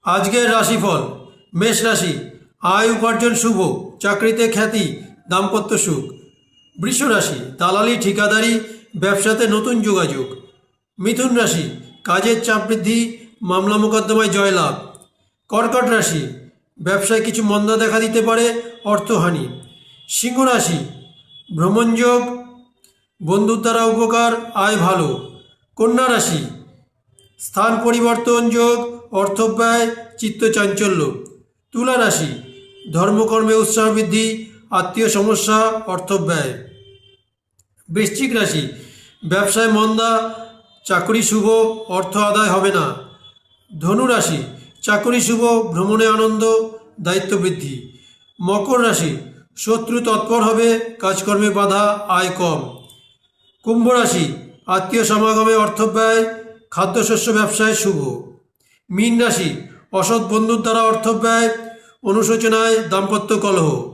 আজকের রাশিফল। মেষ রাশি, আয় উপার্জন শুভ, চাকরিতে খ্যাতি, দাম্পত্য সুখ। বৃষ রাশি, দালালি, ঠিকাদারি, ব্যবসাতে নতুন যোগাযোগ। মিথুন রাশি, কাজের চাপ বৃদ্ধি, মামলা মোকদ্দমায় জয়লাভ। কর্কট রাশি, ব্যবসায় কিছু মন্দা দেখা দিতে পারে, অর্থহানি। সিংহ রাশি, ভ্রমণযোগ, বন্ধুর দ্বারা উপকার, আয় ভালো। কন্যা রাশি, স্থান পরিবর্তন যোগ, অর্থব্যয়, চিত্তচাঞ্চল্য। তুলা রাশি, ধর্মকর্মে উৎসাহ বৃদ্ধি, আত্মীয় সমস্যা, অর্থব্যয়। বৃশ্চিক রাশি, ব্যবসায় মন্দা, চাকরি শুভ, অর্থ আদায় হবে না। ধনু রাশি, চাকরি শুভ, ভ্রমণে আনন্দ, দায়িত্ব বৃদ্ধি। মকর রাশি, শত্রু তৎপর হবে, কাজকর্মে বাধা, আয় কম। কুম্ভ রাশি, আত্মীয় সমাগমে অর্থব্যয়, খাদ্যশস্য ব্যবসায় শুভ। মীন রাশি, অসৎ বন্ধুর দ্বারা অর্থব্যয়, অনুশোচনায় দাম্পত্য কলহ।